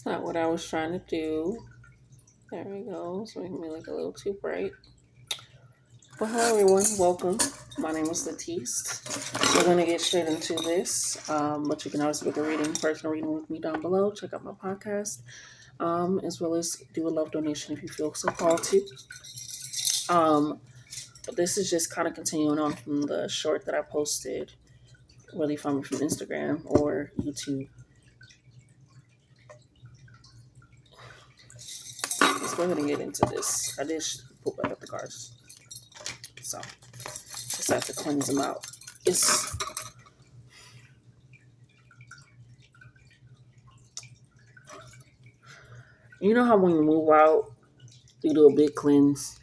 Not what I was trying to do. There we go. It's making me look a little too bright. Well, hi everyone. Welcome. My name is Latisse. We're going to get straight into this, but you can always book a reading, personal reading with me down below. Check out my podcast, as well as do a love donation if you feel so called to. But this is just kind of continuing on from the short that I posted, whether you find me from Instagram or YouTube. Let's go ahead and get into this. I did put back up the cards, so just have to cleanse them out. It's You know how when you move out, you do a big cleanse.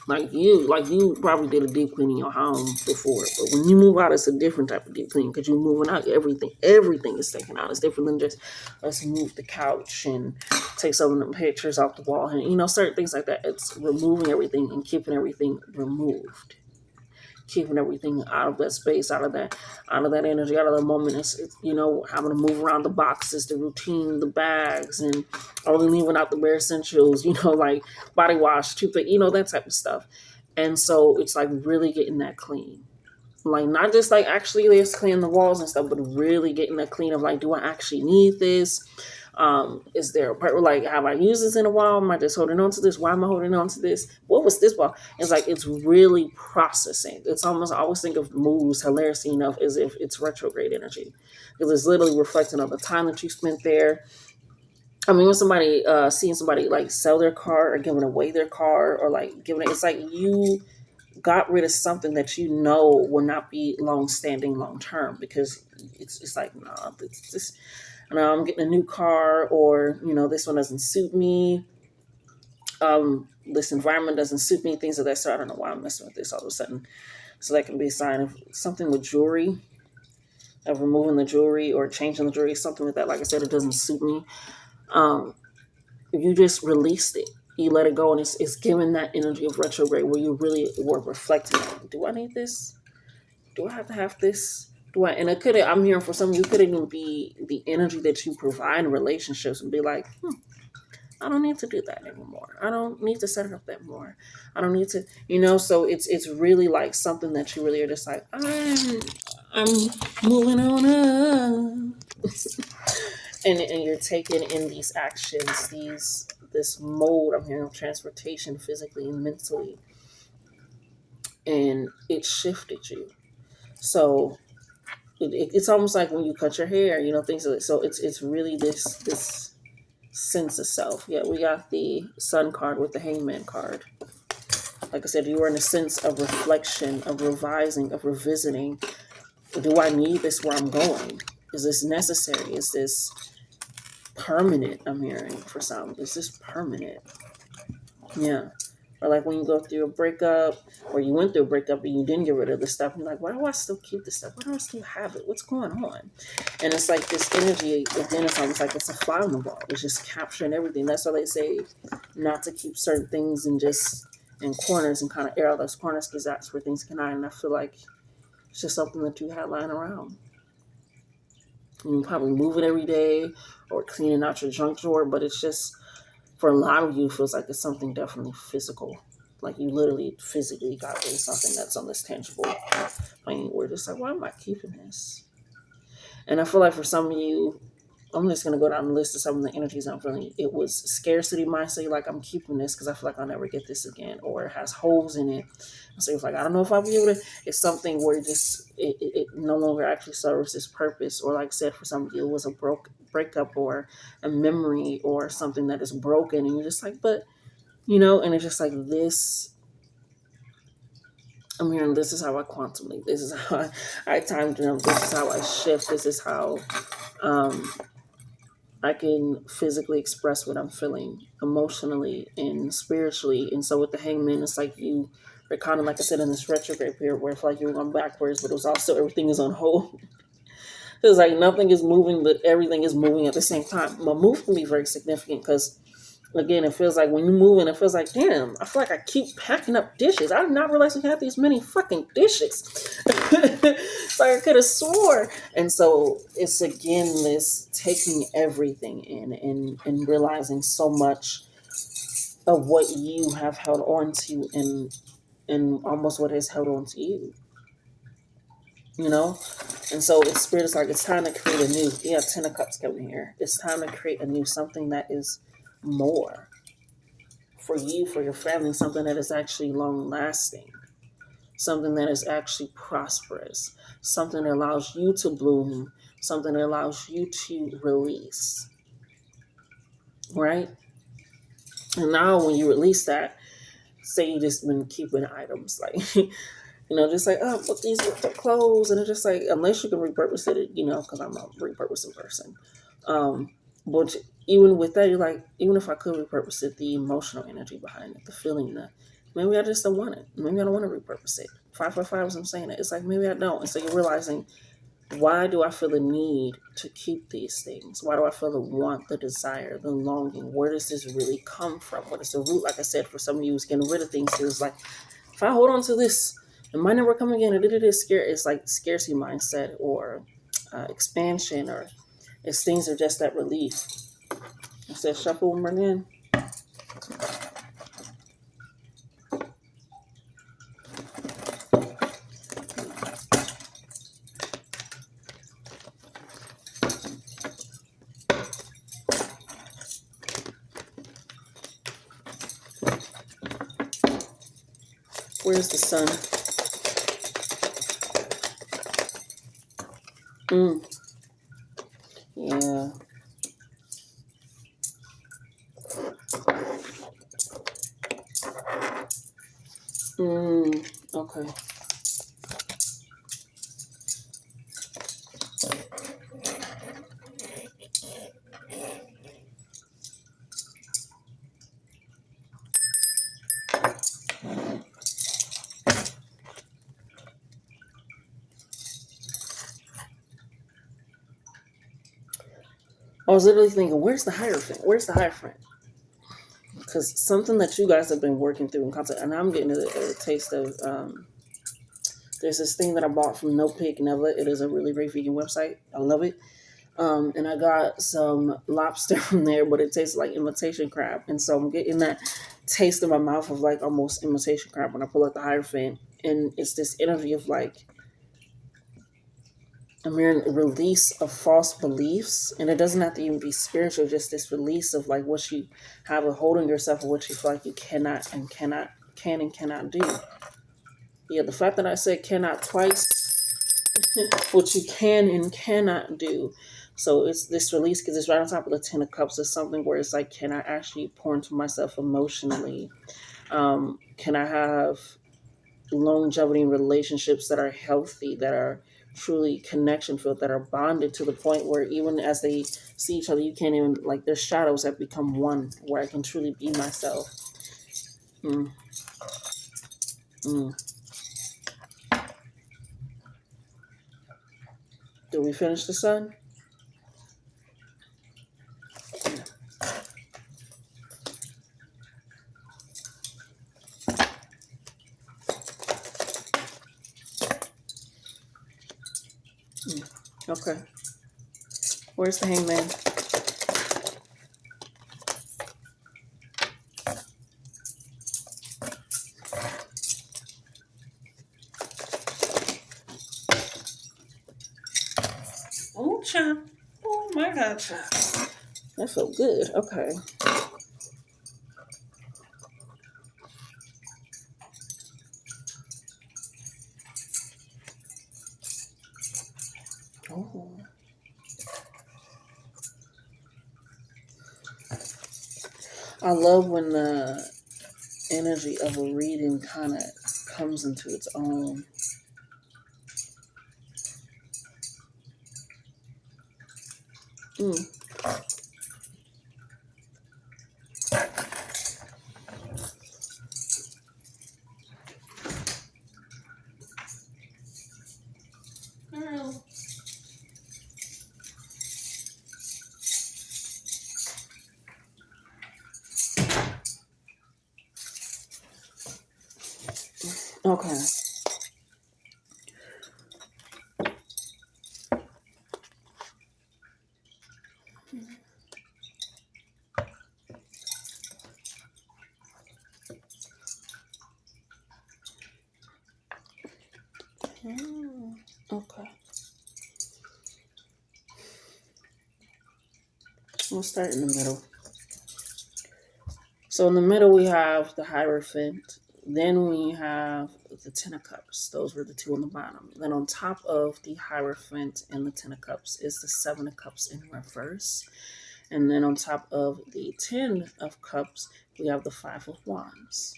Like you probably did a deep clean in your home before, but when you move out, it's a different type of deep clean because you're moving out. Everything is taken out. It's different than just let's move the couch and take some of the pictures off the wall, and certain things like that. It's removing everything and keeping everything removed, keeping everything out of that space, out of that energy, out of the moment. It's having to move around the boxes, the routine, the bags, and only leaving out the bare essentials, like body wash, toothpaste, that type of stuff. And so it's like really getting that clean. Like not just like actually let's clean the walls and stuff, but really getting that clean of like, do I actually need this? Is there a part where like, have I used this in a while? Am I just holding on to this? Why am I holding on to this? What was this ball? It's like it's really processing. It's almost, I always think of moves hilariously enough as if it's retrograde energy, because it's literally reflecting on the time that you spent there. I mean, when somebody seeing somebody like sell their car or giving away their car or like giving it's like you got rid of something that will not be long standing long term, because it's like, no, this I'm getting a new car, or this one doesn't suit me. This environment doesn't suit me. Things of that sort. I don't know why I'm messing with this all of a sudden. So that can be a sign of something with jewelry, of removing the jewelry or changing the jewelry, something like that. Like I said, it doesn't suit me. You just released it. You let it go, and it's giving that energy of retrograde where you really were reflecting. Do I need this? Do I have to have this? Do I? And it could. I'm hearing for some of you, could even be the energy that you provide in relationships, and be like, I don't need to do that anymore. I don't need to set it up that more. I don't need to, So it's really like something that you really are just like, I'm moving on up. and you're taking in these actions, this mode I'm hearing of transportation, physically and mentally, and it shifted you. So it's almost like when you cut your hair, things like that. So it's really this sense of self. Yeah, we got the Sun card with the Hangman card. Like I said, you are in a sense of reflection, of revising, of revisiting. Do I need this where I'm going? Is this necessary? Is this permanent? I'm hearing for some. Is this permanent? Yeah. Or like when you go through a breakup, or you went through a breakup and you didn't get rid of the stuff, and you're like, why do I still keep this stuff? Why do I still have it? What's going on? And it's like this energy, again, it's almost like it's a fly on the wall. It's just capturing everything. That's why they say not to keep certain things in corners and kind of air out those corners, because that's where things can hide. And I feel like it's just something that you had lying around. You probably move it every day or cleaning out your junk drawer, but it's just, for a lot of you, it feels like it's something definitely physical. Like you literally physically got rid of something that's on this tangible plane. We're just like, why am I keeping this? And I feel like for some of you, I'm just going to go down the list of some of the energies I'm feeling. It was scarcity mindset, like I'm keeping this because I feel like I'll never get this again, or it has holes in it. So it's like, I don't know if I'll be able to. It's something where it no longer actually serves its purpose. Or like I said, for some of you, it was a breakup or a memory or something that is broken. And you're just like, but, and it's just like this. I'm hearing this is how I quantum leap. This is how I time jump. This is how I shift. This is how I can physically express what I'm feeling emotionally and spiritually. And so with the Hangman, it's like they're kind of, like I said, in this retrograde period where it's like you're going backwards, but it was also everything is on hold. It's like nothing is moving, but everything is moving at the same time. But move can be very significant because Again, it feels like when you move in, it feels like, damn, I feel like I keep packing up dishes. I did not realize we had these many fucking dishes. It's like I could have swore. And so it's again this taking everything in and realizing so much of what you have held on to and almost what has held on to you, you know? And so it's spirit is like it's time to create a new, yeah, 10 of Cups coming here. It's time to create a new something that is more for you, for your family, something that is actually long lasting, something that is actually prosperous, something that allows you to bloom, something that allows you to release, right? And now when you release that, say you just been keeping items like, just like, oh, put these with the clothes. And it's just like, unless you can repurpose it, because I'm a repurposing person. But even with that, you're like, even if I could repurpose it, the emotional energy behind it, the feeling that maybe I just don't want it. Maybe I don't want to repurpose it. 555 as I'm saying it. It's like, maybe I don't. And so you're realizing, why do I feel the need to keep these things? Why do I feel the want, the desire, the longing? Where does this really come from? What is the root? Like I said, for some of you, it's getting rid of things. It was like, if I hold on to this, it might never come again. It's like scarcity mindset or expansion, or it's things are just that relief. I said shuffle them again. Where's the sun? Yeah. Okay. I was literally thinking, where's the Hierophant? Where's the Hierophant? Because something that you guys have been working through in concept, and I'm getting a taste of. There's this thing that I bought from No Pig Never. It is a really great vegan website. I love it. And I got some lobster from there, but it tastes like imitation crab. And so I'm getting that taste in my mouth of like almost imitation crab when I pull out the Hierophant. And it's this energy of like a mere release of false beliefs. And it doesn't have to even be spiritual, just this release of like what you have a hold on yourself, or what you feel like you can and cannot do. Yeah, the fact that I said cannot twice, what you can and cannot do. So it's this release because it's right on top of the 10 of Cups. It's something where it's like, can I actually pour into myself emotionally? Can I have longevity in relationships that are healthy, that are truly connection filled, that are bonded to the point where even as they see each other, you can't even, like, their shadows have become one, where I can truly be myself. Mm, mm. Did we finish the sun? Okay. Where's the Hangman? Oh, child. Oh, my God, child. That felt good. Okay. Oh. I love when the energy of a reading kind of comes into its own. Mm. Girl. Okay. Okay. We'll start in the middle. So in the middle we have the Hierophant. Then we have the Ten of Cups. Those were the two on the bottom. Then on top of the Hierophant and the Ten of Cups is the Seven of Cups in reverse. And then on top of the Ten of Cups, we have the Five of Wands.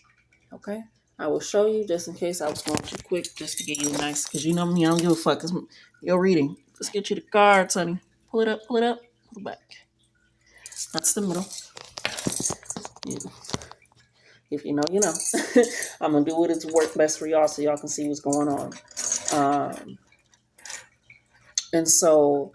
Okay? I will show you just in case I was going too quick, just to get you a nice, because you know me, I don't give a fuck. It's your reading. Let's get you the cards, honey. Pull it up, pull it up, pull it back. That's the middle. Yeah. If you know, you know. I'm going to do what it's work best for y'all so y'all can see what's going on. And so,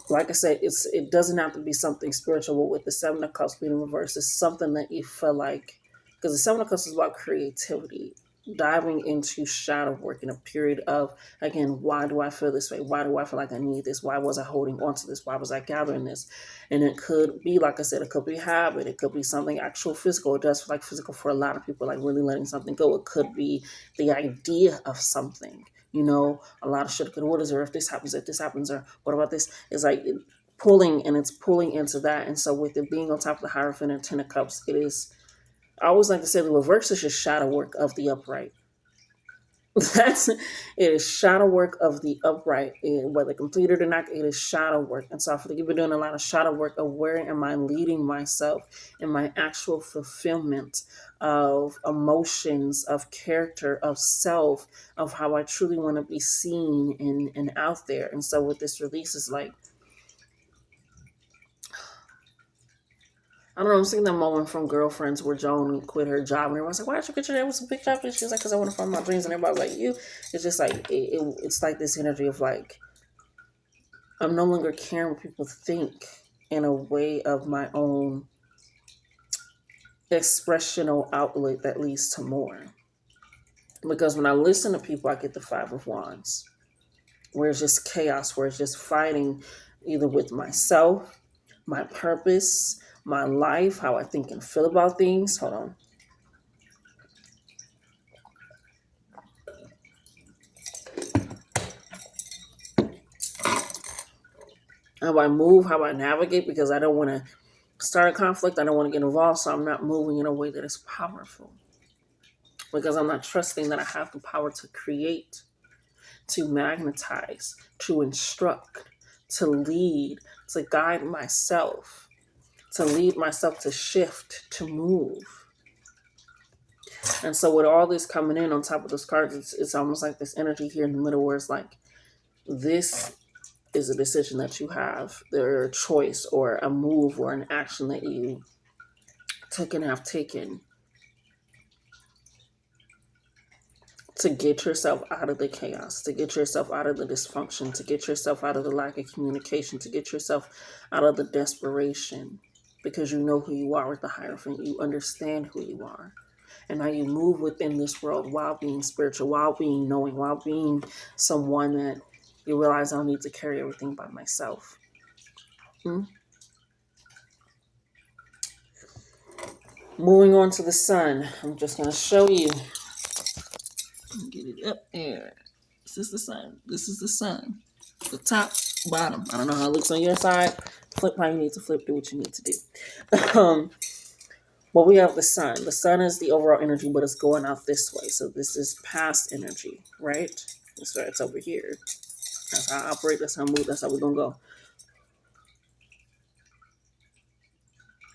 like I said, it doesn't have to be something spiritual. With the Seven of Cups being in reverse, it's something that you feel like, because the Seven of Cups is about creativity, diving into shadow work in a period of, again, why do I feel this way? Why do I feel like I need this? Why was I holding on to this? Why was I gathering this? And it could be, like I said, it could be habit. It could be something actual physical. It does feel like physical for a lot of people, like really letting something go. It could be the idea of something. You know, a lot of shit could, what is there if this happens, or what about this? It's like pulling, and it's pulling into that. And so with it being on top of the Hierophant and Ten of Cups, it is, I always like to say the reverse is just shadow work of the upright. It is shadow work of the upright. And whether completed or not, it is shadow work. And so I feel like you've been doing a lot of shadow work of where am I leading myself in my actual fulfillment of emotions, of character, of self, of how I truly want to be seen and out there. And so with this release, it's like, I don't know, I'm seeing that moment from Girlfriends where Joan quit her job and everyone's like, why did you quit your job? What's a big job? And she's like, because I want to follow my dreams. And everybody's like, you. It's just like, it's like this energy of like, I'm no longer caring what people think in a way of my own expressional outlet that leads to more. Because when I listen to people, I get the Five of Wands, where it's just chaos, where it's just fighting either with myself, my purpose, my life, how I think and feel about things. Hold on. How I move, how I navigate, because I don't want to start a conflict. I don't want to get involved, so I'm not moving in a way that is powerful. Because I'm not trusting that I have the power to create, to magnetize, to instruct, to lead, to guide myself, to lead myself, to shift, to move. And so with all this coming in on top of those cards, it's almost like this energy here in the middle where it's like, this is a decision that you have, or a choice, or a move, or an action that you took and have taken to get yourself out of the chaos, to get yourself out of the dysfunction, to get yourself out of the lack of communication, to get yourself out of the desperation, because you know who you are with the Hierophant. You understand who you are. And how you move within this world while being spiritual, while being knowing, while being someone that you realize I don't need to carry everything by myself. Moving on to the Sun. I'm just going to show you. Get it up there. This is the Sun. This is the Sun. The top, bottom. I don't know how it looks on your side. Flip how you need to flip. Do what you need to do. But we have the Sun. The Sun is the overall energy, but it's going out this way. So this is past energy, right? That's right. It's over here. That's how I operate. That's how I move. That's how we're going to go.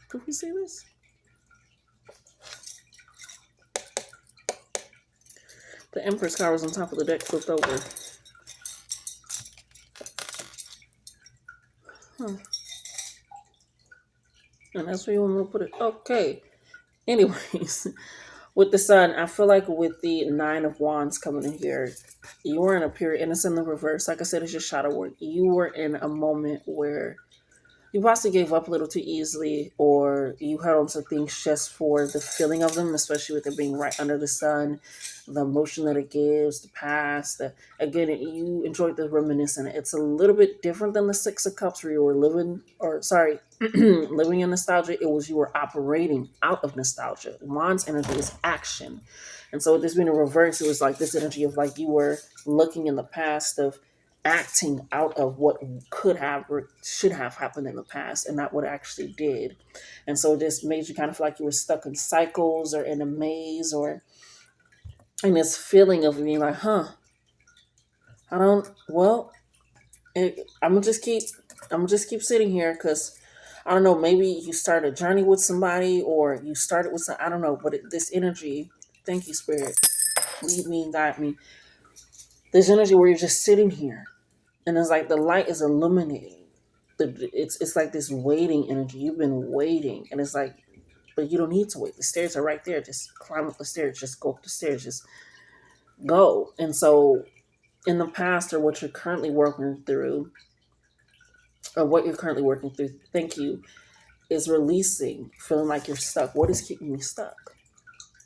Could we see this? The Empress card was on top of the deck, flipped over. And that's where you want me to put it. Okay. Anyways, with the Sun, I feel like with the Nine of Wands coming in here, you were in a period, and it's in the reverse. Like I said, it's just shadow work. You were in a moment where You possibly gave up a little too easily, or you held on to things just for the feeling of them, especially with it being right under the sun, the emotion that it gives, the past. Again, you enjoyed the reminiscent. It's a little bit different than the Six of Cups, where you were living, or sorry, living in nostalgia. It was you were operating out of nostalgia. Wands energy is action. And so with this being a reverse, it was like this energy of like you were looking in the past of acting out of what could have or should have happened in the past and not what actually did. And so it just made you kind of feel like you were stuck in cycles or in a maze or in this feeling of being like, I don't, well, I'm gonna just keep sitting here because I don't know, maybe you start a journey with somebody or you started with some, I don't know, but this energy, thank you, Spirit, lead me and guide me. This energy where you're just sitting here and it's like the light is illuminating. It's like this waiting energy. You've been waiting, and it's like, but you don't need to wait. The stairs are right there. Just climb up the stairs. Just go up the stairs. Just go. And so, in the past, or what you're currently working through, thank you, is releasing, feeling like you're stuck. What is keeping me stuck?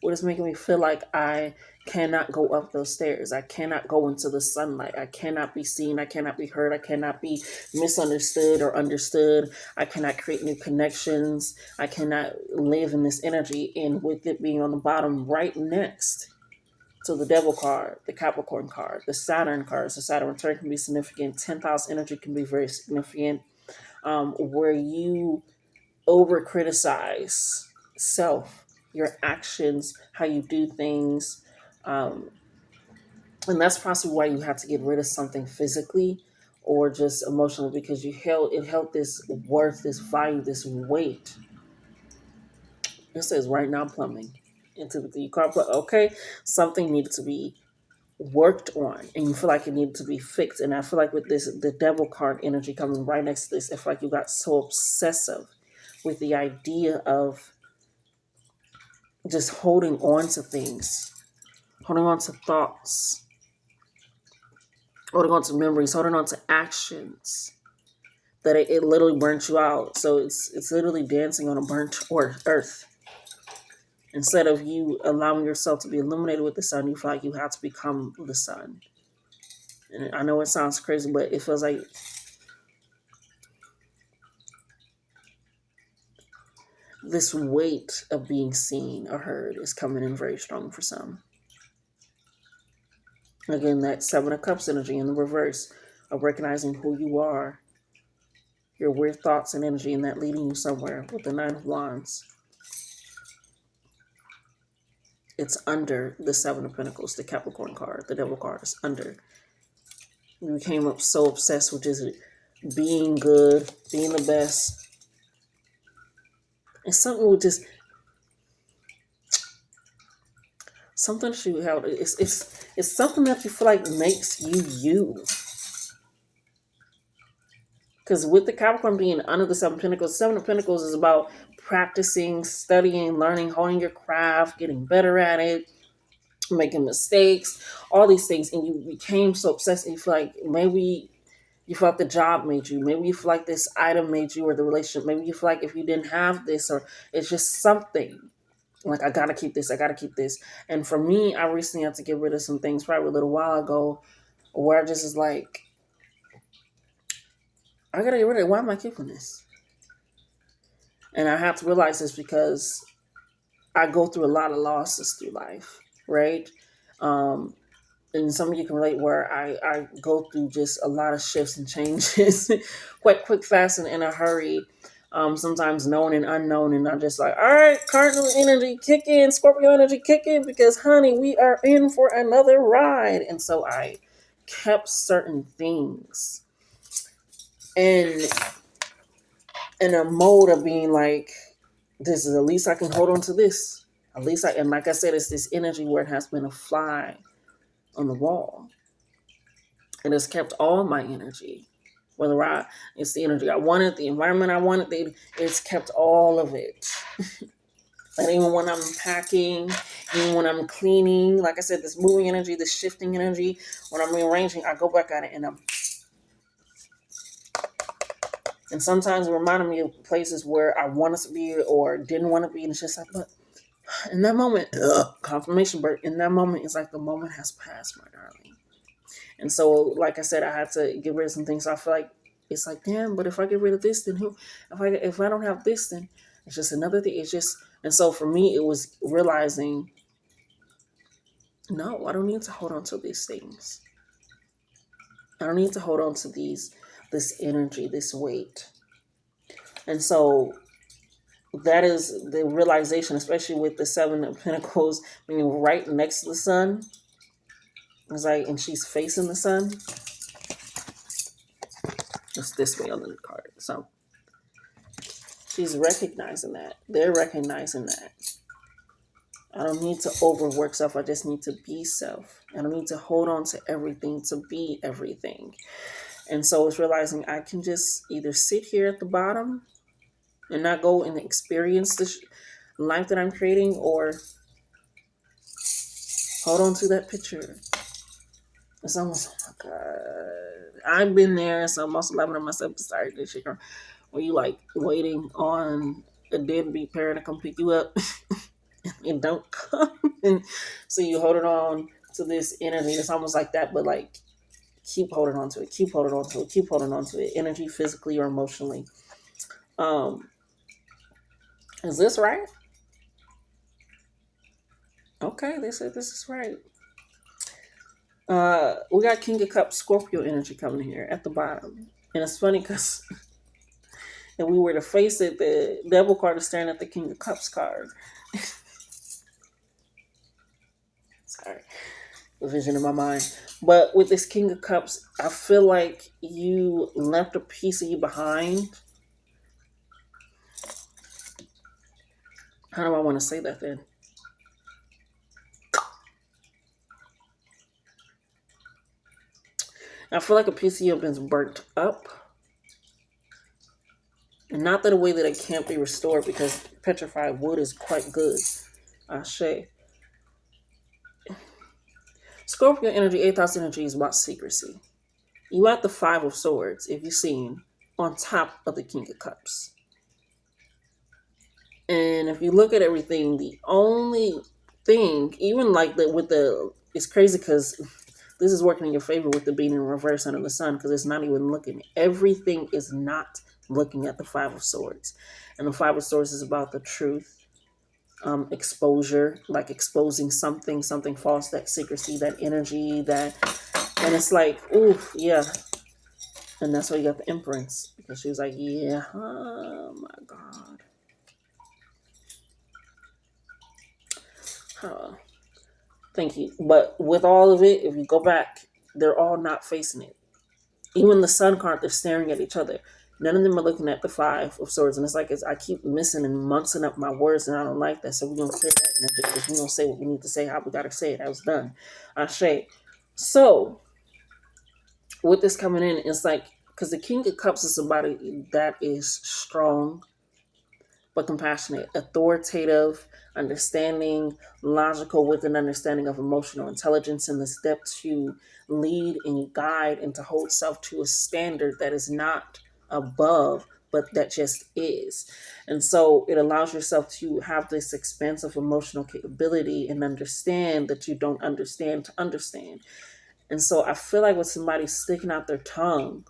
What is making me feel like I cannot go up those stairs? I cannot go into the sunlight. I cannot be seen. I cannot be heard. I cannot be misunderstood or understood. I cannot create new connections. I cannot live in this energy. And with it being on the bottom right next to the Devil card, the Capricorn card, the Saturn cards, the Saturn return can be significant. 10th house energy can be very significant. Where you over criticize self, your actions, how you do things. And that's possibly why you have to get rid of something physically or just emotionally because it held this worth, this value, this weight. It says right now plumbing. Into the you call okay, something needed to be worked on and you feel like it needed to be fixed. And I feel like with this the Devil card energy coming right next to this, I feel like you got so obsessive with the idea of just holding on to things, holding on to thoughts, holding on to memories, holding on to actions, that it literally burnt you out. So it's literally dancing on a burnt or earth. Instead of you allowing yourself to be illuminated with the sun, you feel like you have to become the sun. And I know it sounds crazy, but it feels like this weight of being seen or heard is coming in very strong for some. Again, that Seven of Cups energy in the reverse of recognizing who you are, your weird thoughts and energy, and that leading you somewhere with the Nine of Wands. It's under the Seven of Pentacles, the Capricorn card, the Devil card is under. You became up so obsessed with just being good, being the best. And something with just something that you have. It's something that you feel like makes you. Because with the Capricorn being under the Seven of Pentacles is about practicing, studying, learning, honing your craft, getting better at it, making mistakes, all these things. And you became so obsessed and you feel like maybe you feel like the job made you. Maybe you feel like this item made you or the relationship. Maybe you feel like if you didn't have this or it's just something. Like, I gotta keep this. I gotta keep this. And for me, I recently had to get rid of some things probably a little while ago where I just is like, I gotta get rid of it. Why am I keeping this? And I have to realize this because I go through a lot of losses through life, right? And some of you can relate where I go through just a lot of shifts and changes quite quick, fast, and in a hurry. Sometimes known and unknown, and I'm just like, all right, Cardinal energy kick in, Scorpio energy kick in, because honey, we are in for another ride. And so I kept certain things and in a mode of being like, this is at least I can hold on to this. At least and like I said, it's this energy where it has been a fly on the wall. And it's kept all my energy. Whether it's the energy I wanted, the environment I wanted, it's kept all of it. And even when I'm packing, even when I'm cleaning, like I said, this moving energy, this shifting energy, when I'm rearranging, I go back at it and And sometimes it reminded me of places where I wanted to be or didn't want to be. And it's just like, but in that moment, confirmation, but in that moment, it's like the moment has passed, my darling. And so, like I said, I had to get rid of some things. So I feel like it's like, damn, but if I get rid of this, then who? If I don't have this, then it's just another thing. It's just, and so for me, it was realizing, no, I don't need to hold on to these things. I don't need to hold on to this energy, this weight. And so that is the realization, especially with the Seven of Pentacles being right next to the sun. It's like, and she's facing the sun. It's this way on the card. So she's recognizing that. They're recognizing that. I don't need to overwork self. I just need to be self. I don't need to hold on to everything to be everything. And so it's realizing I can just either sit here at the bottom and not go and experience the life that I'm creating, or hold on to that picture. It's almost, oh my God. I've been there, so I'm also laughing at myself to start this shit. Where you like waiting on a deadbeat parent to come pick you up and don't come. And so you holding on to this energy. It's almost like that, but like keep holding on to it, keep holding on to it, keep holding on to it, energy, physically or emotionally. Is this right? Okay, they said this is right. We got King of Cups, Scorpio energy coming here at the bottom. And it's funny because if we were to face it, the Devil card is staring at the King of Cups card. Sorry, the vision in my mind. But with this King of Cups, I feel like you left a piece of you behind. How do I want to say that then? I feel like a piece of you has been burnt up. And not that a way that it can't be restored, because petrified wood is quite good. Ashe. Scorpio energy, 8th house energy is about secrecy. You at the 5 of Swords, if you've seen, on top of the King of Cups. And if you look at everything, the only thing, even like it's crazy because this is working in your favor with the being in reverse under the sun, because it's not even looking. Everything is not looking at the 5 of Swords. And the 5 of Swords is about the truth, exposure, like exposing something false, that secrecy, that energy, and it's like, ooh, yeah. And that's why you got the Empress, because she was like, yeah, oh my God. Thank you. But with all of it, if you go back, they're all not facing it. Even the Sun card, they're staring at each other. None of them are looking at the 5 of Swords. And it's like, I keep missing and munching up my words, and I don't like that. So we're going to clear that energy, because we're going to say what we need to say, how we got to say it. I was done. Ashe. So, with this coming in, it's like, because the King of Cups is somebody that is strong, but compassionate, authoritative, understanding, logical, with an understanding of emotional intelligence, and the step to lead and guide and to hold self to a standard that is not above, but that just is. And so it allows yourself to have this expansive emotional capability and understand that you don't understand to understand. And so I feel like with somebody sticking out their tongue,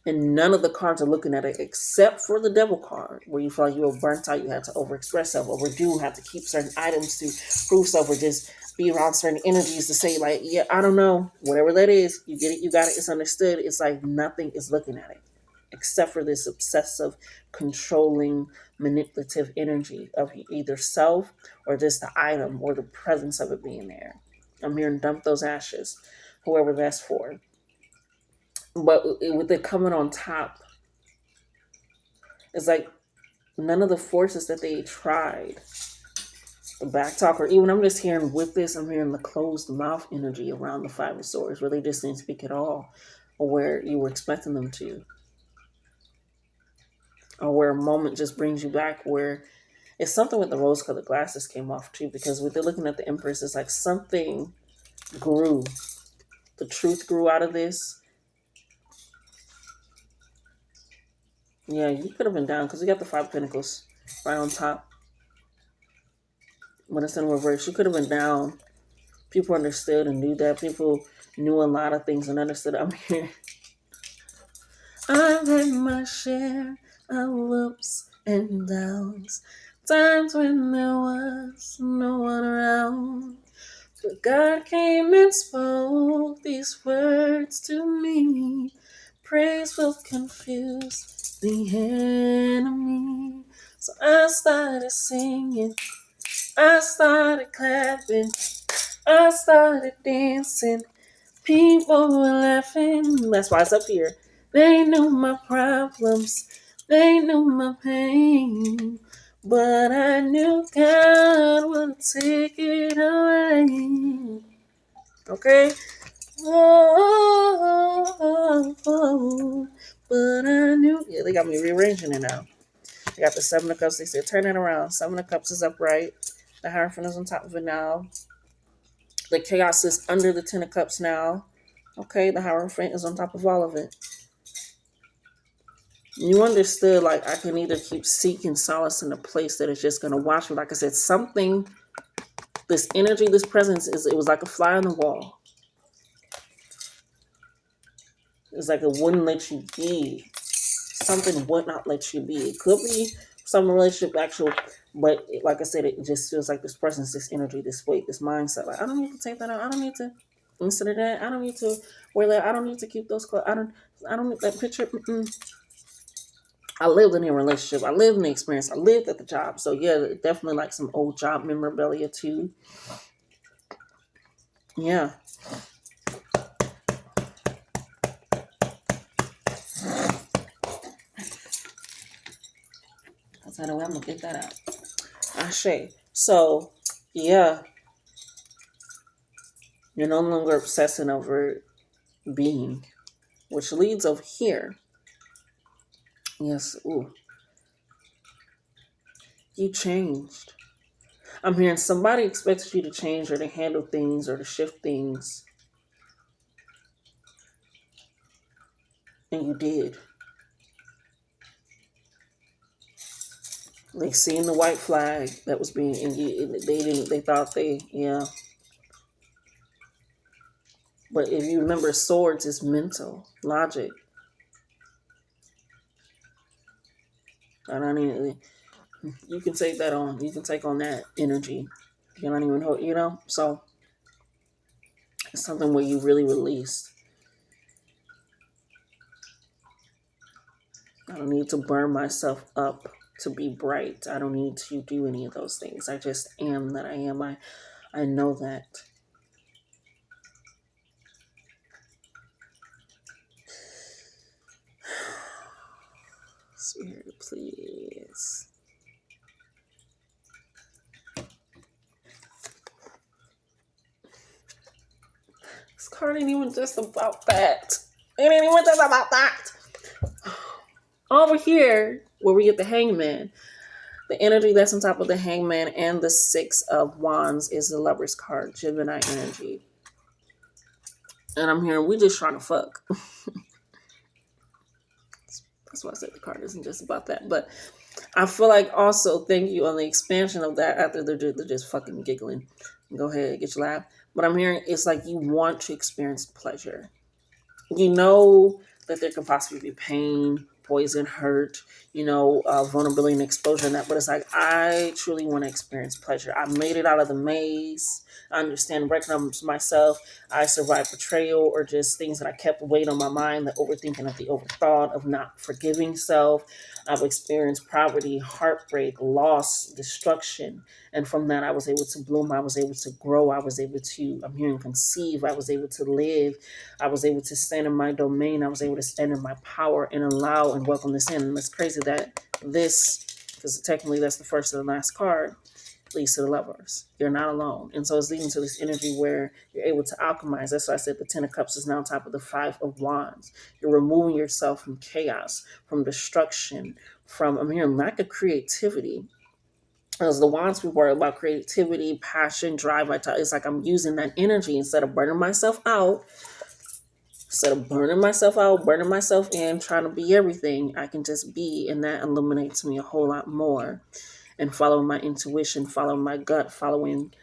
and none of the cards are looking at it except for the Devil card, where you feel like you were burnt out, you had to overexpress self, overdo, have to keep certain items to prove self, or just be around certain energies to say, like, yeah, I don't know, whatever that is, you get it, you got it, it's understood. It's like nothing is looking at it except for this obsessive, controlling, manipulative energy of either self or just the item or the presence of it being there. I'm here and dump those ashes, whoever that's for. But with it coming on top, it's like none of the forces that they tried, the back talk, or even I'm just hearing with this, I'm hearing the closed mouth energy around the 5 of Swords, where they just didn't speak at all, or where you were expecting them to, or where a moment just brings you back, where it's something with the rose-colored glasses came off too, because when they're looking at the Empress, it's like something grew. The truth grew out of this. Yeah, you could have been down because we got the Five of Pentacles right on top. When it's in reverse, you could have been down. People understood and knew that. People knew a lot of things and understood. I'm here. I've had my share of ups and downs. Times when there was no one around. But God came and spoke these words to me. Praise will confuse the enemy. So I started singing. I started clapping. I started dancing. People were laughing. That's why it's up here. They knew my problems. They knew my pain. But I knew God would take it away. Okay? Oh, but I knew. Yeah, they got me rearranging it now. I got the Seven of Cups. They said, turn it around. Seven of Cups is upright. The Hierophant is on top of it now. The Chaos is under the Ten of Cups now. Okay, the Hierophant is on top of all of it. You understood, like, I can either keep seeking solace in a place that is just going to watch me. Like I said, something, this energy, this presence, it was like a fly on the wall. It's like it wouldn't let you be. Something would not let you be. It could be some relationship, actual, but like I said, it just feels like this presence, this energy, this weight, this mindset. Like, I don't need to take that out. I don't need to consider that. I don't need to wear that. I don't need to keep those clothes. I don't need that picture. I lived in a relationship. I lived in the experience. I lived at the job. So yeah, definitely like some old job memorabilia too. Yeah. That's how the way I'm gonna get that out. Ashe. So yeah, you're no longer obsessing over being, which leads over here. Yes, ooh. You changed. I'm hearing somebody expected you to change or to handle things or to shift things. And you did. They seen the white flag that was being, and they thought yeah. But if you remember, swords is mental, logic. I don't even, you can take that on. You can take on that energy. You don't even know, so it's something where you really released. I don't need to burn myself up to be bright. I don't need to do any of those things. I just am that I am. I know that. Spirit, please. This card ain't even just about that. It ain't even just about that. Over here, where we get the Hangman, the energy that's on top of the Hangman and the Six of Wands is the Lover's card, Gemini energy. And I'm hearing we just trying to fuck. That's why I said the card isn't just about that. But I feel like also, thank you on the expansion of that after they're just fucking giggling. Go ahead, get your laugh. But I'm hearing it's like you want to experience pleasure. You know that there could possibly be pain, poison, hurt, vulnerability and exposure and that. But it's like, I truly want to experience pleasure. I made it out of the maze. I understand, recognize myself. I survived betrayal or just things that I kept weight on my mind, the overthinking of the overthought of not forgiving self. I've experienced poverty, heartbreak, loss, destruction. And from that, I was able to bloom. I was able to grow. I was able to, I'm hearing, conceive. I was able to live. I was able to stand in my domain. I was able to stand in my power and allow and welcome this in. And it's crazy that this, because technically that's the first and the last card, leads to the Lovers. You're not alone. And so it's leading to this energy where you're able to alchemize. That's why I said the Ten of Cups is now on top of the Five of Wands. You're removing yourself from chaos, from destruction, from, I'm hearing, lack of creativity. As the Wands people are about creativity, passion, drive, it's like I'm using that energy instead of burning myself out. Instead of burning myself out, burning myself in, trying to be everything, I can just be, and that illuminates me a whole lot more. And following my intuition, following my gut, following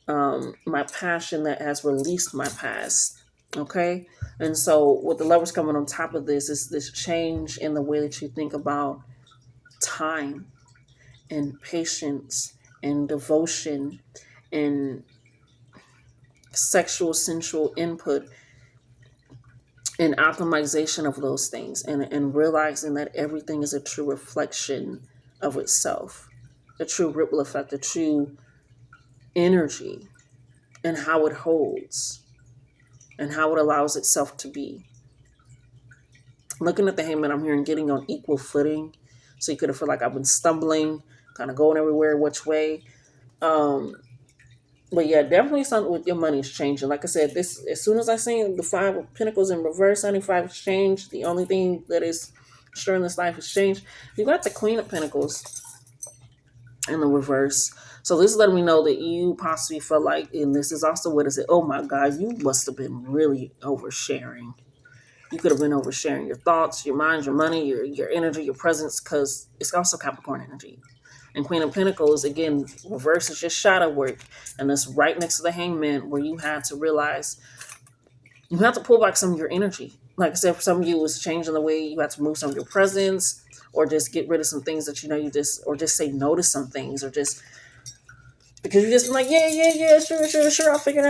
my passion that has released my past. Okay. And so, with the lovers coming on top of this, is this change in the way that you think about time and patience and devotion and sexual, sensual input and optimization of those things, and realizing that everything is a true reflection of itself, a true ripple effect, a true energy, and how it holds and how it allows itself to be. Looking at the Hangman, I'm hearing getting on equal footing. So you could have felt like I've been stumbling, kind of going everywhere, which way. But yeah, definitely something with your money is changing. Like I said, this as soon as I seen the Five of Pentacles in reverse, 95 exchange, the only thing that is sure in this life is change. You got the Queen of Pentacles in the reverse. So this is letting me know that you possibly felt like, and this is also what is it? Oh my God, you must have been really oversharing. You could have been oversharing your thoughts, your mind, your money, your energy, your presence, because it's also Capricorn energy. And Queen of Pentacles, again, reverse is just shadow work. And that's right next to the Hangman, where you had to realize you have to pull back some of your energy. Like I said, for some of you, it was changing the way you had to move some of your presence, or just get rid of some things that you just, or just say no to some things, or just because you just been like, yeah, sure, I'll figure it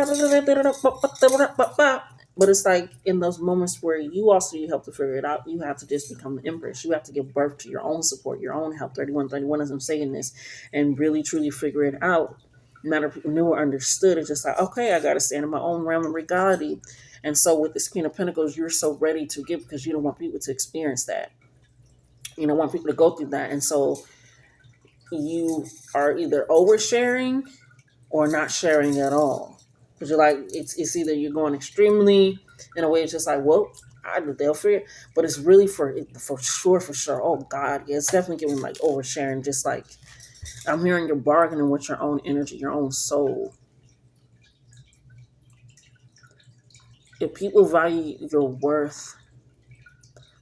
out. But it's like in those moments where you help to figure it out, you have to just become the empress. You have to give birth to your own support, your own help. 3131 as I'm saying this, and really truly figure it out. No matter if people knew or understood, it's just like, okay, I got to stand in my own realm of reality. And so with this Queen of Pentacles, you're so ready to give because you don't want people to experience that. You don't want people to go through that. And so you are either oversharing or not sharing at all. Because you're like, it's either you're going extremely in a way it's just like, well, they'll figure, but it's really for sure. Oh God, yeah, it's definitely giving like oversharing. Just like I'm hearing you're bargaining with your own energy, your own soul. If people value your worth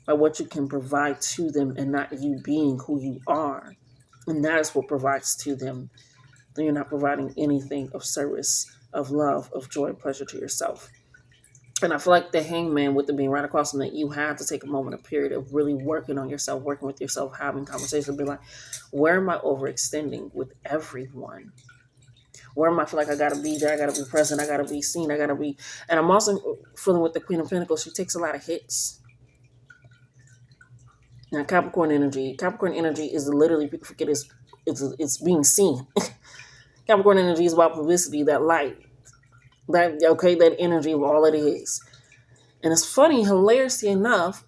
by what you can provide to them and not you being who you are, and that is what provides to them, then you're not providing anything of service, of love, of joy, and pleasure to yourself. And I feel like the Hangman, with it being right across from that, you have to take a moment, a period of really working on yourself, working with yourself, having conversations, be like, where am I overextending with everyone? Where am I feel like I gotta be there, I gotta be present, I gotta be seen, I gotta be, and I'm also feeling with the Queen of Pentacles, she takes a lot of hits. Now Capricorn energy is literally, people forget it's being seen. Capricorn energy is about publicity, that light, that energy of all it is. And it's funny, hilariously enough,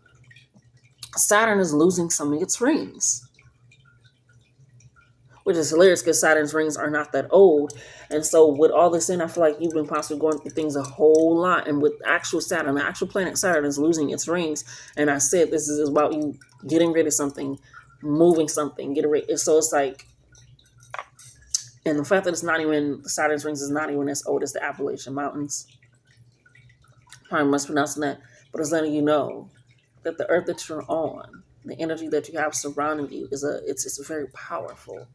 Saturn is losing some of its rings, which is hilarious because Saturn's rings are not that old. And so with all this in, I feel like you've been possibly going through things a whole lot. And with actual Saturn, the actual planet Saturn is losing its rings. And I said this is about you getting rid of something, moving something, getting rid. So it's like, and the fact that Saturn's rings is not even as old as the Appalachian Mountains. Probably mispronouncing that, but it's letting you know that the earth that you're on, the energy that you have surrounding you it's very powerful.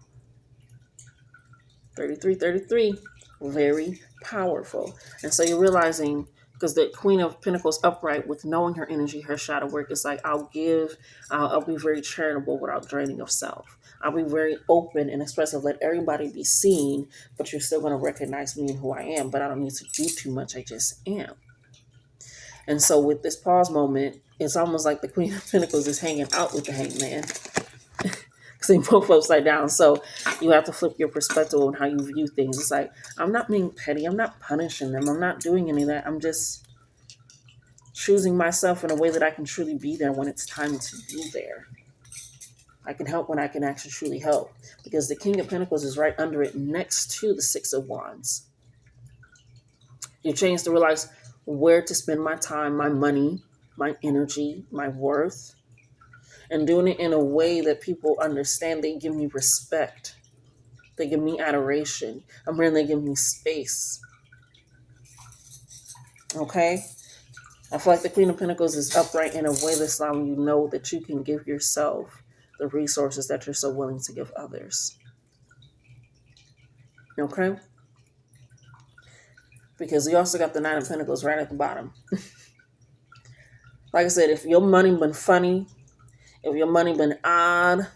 33, very powerful. And so you're realizing, because the Queen of Pentacles upright, with knowing her energy, her shadow work, it's like I'll be very charitable without draining of self. I'll be very open and expressive, let everybody be seen, but you're still going to recognize me and who I am, but I don't need to do too much, I just am. And so with this pause moment, it's almost like the Queen of Pentacles is hanging out with the Hangman. Because they both upside down. So you have to flip your perspective on how you view things. It's like, I'm not being petty. I'm not punishing them. I'm not doing any of that. I'm just choosing myself in a way that I can truly be there when it's time to be there. I can help when I can actually truly help. Because the King of Pentacles is right under it next to the Six of Wands. You change to realize where to spend my time, my money, my energy, my worth, and doing it in a way that people understand. They give me respect. They give me adoration. They give me space. Okay? I feel like the Queen of Pentacles is upright in a way that's allowing you to know that you can give yourself the resources that you're so willing to give others. Okay? Because you also got the Nine of Pentacles right at the bottom. Like I said, if your money been funny, if your money been odd,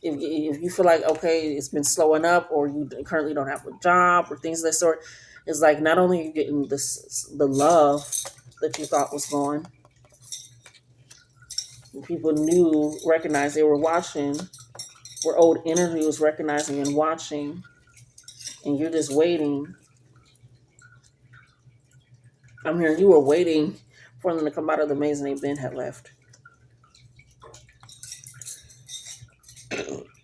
if you feel like, okay, it's been slowing up, or you currently don't have a job or things of that sort, it's like not only are you getting the love that you thought was gone, people recognized, they were watching, where old energy was recognizing and watching, and you're just waiting. I'm hearing you were waiting for them to come out of the maze and they Ben had left.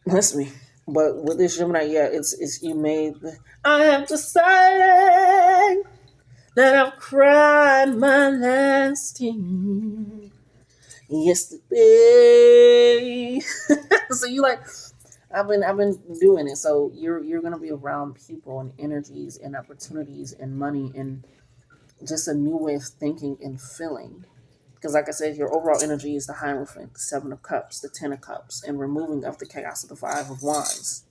That's me. But with this Gemini, yeah, it's you made. I have decided that I've cried my last tear yesterday. So you like, I've been doing it. So you're gonna be around people and energies and opportunities and money and just a new way of thinking and feeling. Because like I said, your overall energy is the Hierophant, the Seven of Cups, the Ten of Cups, and removing of the chaos of the Five of Wands.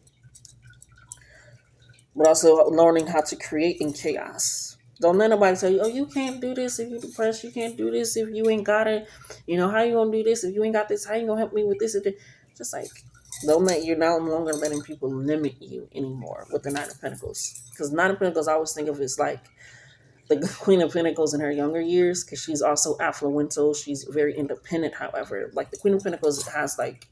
But also learning how to create in chaos. Don't let nobody tell you, oh, you can't do this if you're depressed. You can't do this if you ain't got it. You know, how you gonna do this if you ain't got this? How you gonna help me with this? Just like, you're no longer letting people limit you anymore with the Nine of Pentacles. Because Nine of Pentacles, I always think of it as like the Queen of Pentacles in her younger years, because she's also affluential. She's very independent. However, like the Queen of Pentacles has like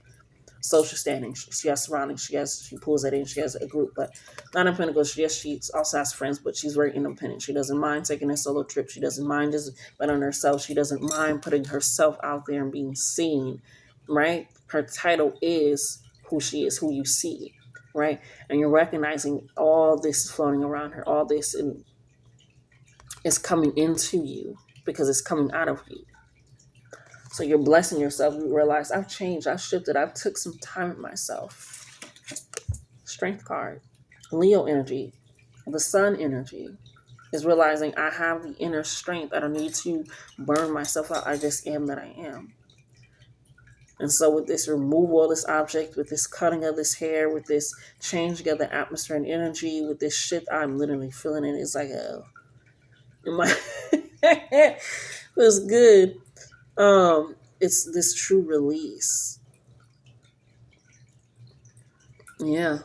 social standing. She has surroundings. She pulls that in. She has a group. But Nine of Pentacles, yes, she also has friends, but she's very independent. She doesn't mind taking a solo trip. She doesn't mind just betting herself. She doesn't mind putting herself out there and being seen. Right? Her title is who she is, who you see. Right? And you're recognizing all this floating around her, all this is coming into you because it's coming out of you. So you're blessing yourself. You realize, I've changed, I've shifted, I've took some time with myself. Strength card. Leo energy, the sun energy, is realizing I have the inner strength. I don't need to burn myself out. I just am that I am. And so with this removal of this object, with this cutting of this hair, with this changing of the atmosphere and energy, with this shit I'm literally feeling it, it's like it was good. It's this true release. Yeah.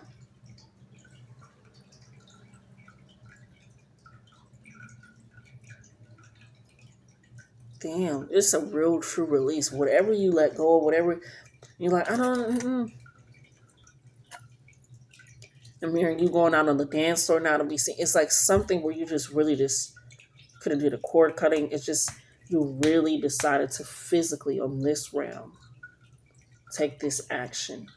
Damn, it's a real true release. Whatever you let go of, whatever you're like, I don't. I'm hearing you going out on the dance floor now to be seen. It's like something where you just really just couldn't do the cord cutting. It's just you really decided to physically on this realm take this action.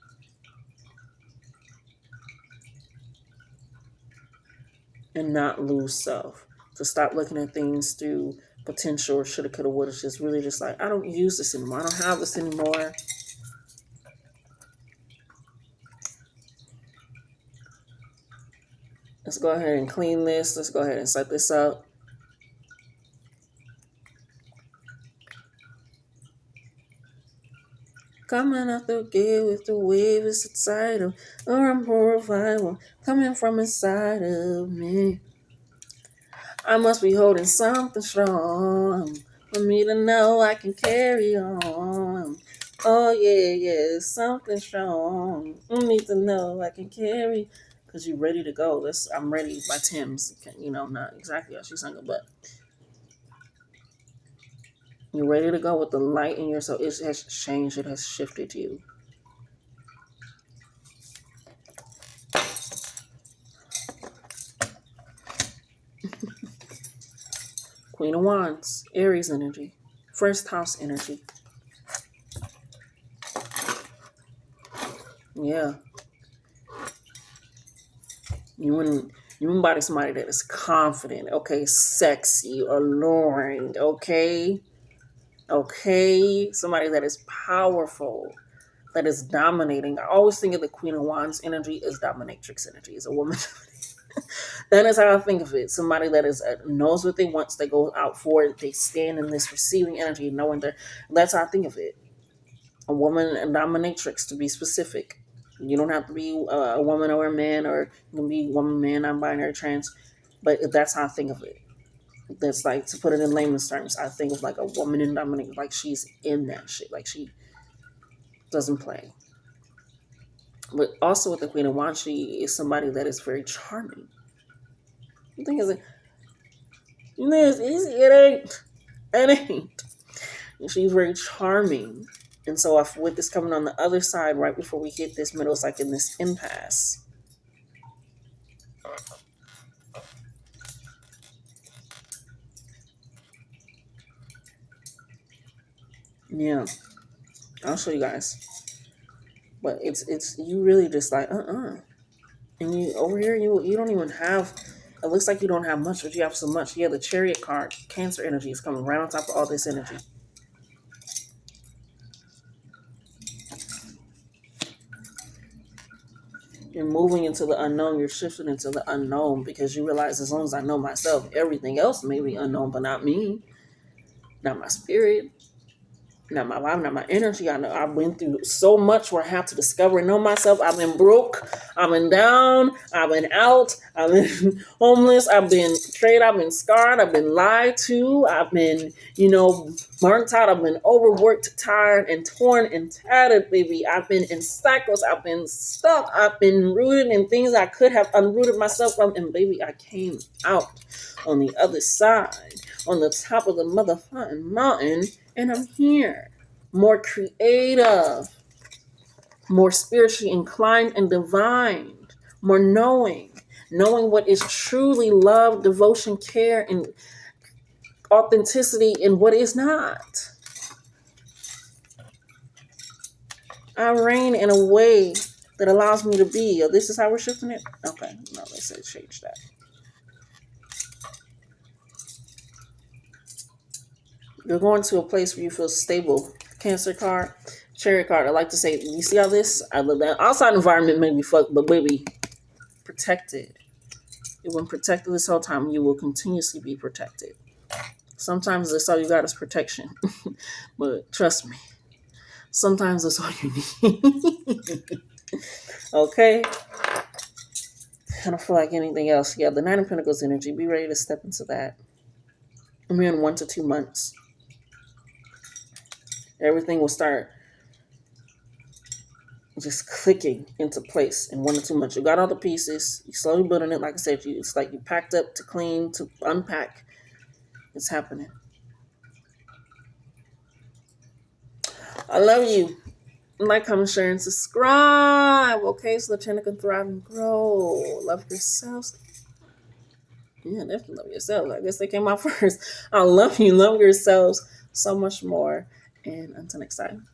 And not lose self. To stop looking at things through potential or shoulda, coulda, woulda. Just really just like, I don't use this anymore. I don't have this anymore. Let's go ahead and clean this. Let's go ahead and set this up. Coming out the gate with the wave is a title or a revival coming from inside of me. I must be holding something strong for me to know I can carry on. Oh yeah, something strong. I need to know I can carry. Because you're ready to go. I'm Ready by Tim's. Not exactly how she sung it, but you're ready to go with the light in yourself. It has changed. It has shifted you. Queen of Wands, Aries energy, first house energy. Yeah. You embody somebody that is confident, okay, sexy, alluring, okay? Okay? Somebody that is powerful, that is dominating. I always think of the Queen of Wands energy as dominatrix energy, as a woman. That is how I think of it. Somebody that is knows what they want, they go out for it, they stand in this receiving energy, knowing that. That's how I think of it. A woman, a dominatrix, to be specific. You don't have to be a woman or a man, or you can be woman, man, non-binary, trans. But that's how I think of it. That's like, to put it in layman's terms, I think of like a woman in dominatrix, like she's in that shit, like she doesn't play. But also with the Queen of Wands, she is somebody that is very charming. The thing is, it's easy. It ain't. It ain't. She's very charming. And so if, with this coming on the other side, right before we hit this middle, it's like in this impasse. Yeah, I'll show you guys. But it's you really just like and you over here you don't even have. It looks like you don't have much, but you have so much. Yeah, the Chariot card, Cancer energy is coming right on top of all this energy. You're moving into the unknown. You're shifting into the unknown because you realize, as long as I know myself, everything else may be unknown, but not me, not my spirit, not my life, not my energy. I know I've been through so much where I have to discover and know myself. I've been broke, I've been down, I've been out, I've been homeless, I've been betrayed, I've been scarred, I've been lied to, I've been, burnt out, I've been overworked, tired, and torn and tattered, baby. I've been in cycles, I've been stuck, I've been rooted in things I could have unrooted myself from, and baby, I came out on the other side, on the top of the motherfucking mountain. And I'm here, more creative, more spiritually inclined and divine, more knowing what is truly love, devotion, care, and authenticity, and what is not. I reign in a way that allows me to be. Oh, this is how we're shifting it? Okay, no, let's change that. You're going to a place where you feel stable. Cancer card, Chariot card. I like to say, you see how this? I love that. Outside environment may be fucked, but baby, protected. You've been protected this whole time. You will continuously be protected. Sometimes that's all you got is protection. But trust me, sometimes that's all you need. Okay? I don't feel like anything else. Yeah, the Nine of Pentacles energy. Be ready to step into that. I'm here in 1 to 2 months. Everything will start just clicking into place in 1 to 2 months. You got all the pieces. You're slowly building it. Like I said, it's like you packed up to clean, to unpack. It's happening. I love you. Like, comment, share, and subscribe. Okay, so the channel can thrive and grow. Love yourselves. Yeah, definitely love yourselves. I guess they came out first. I love you. Love yourselves so much more. And until next time.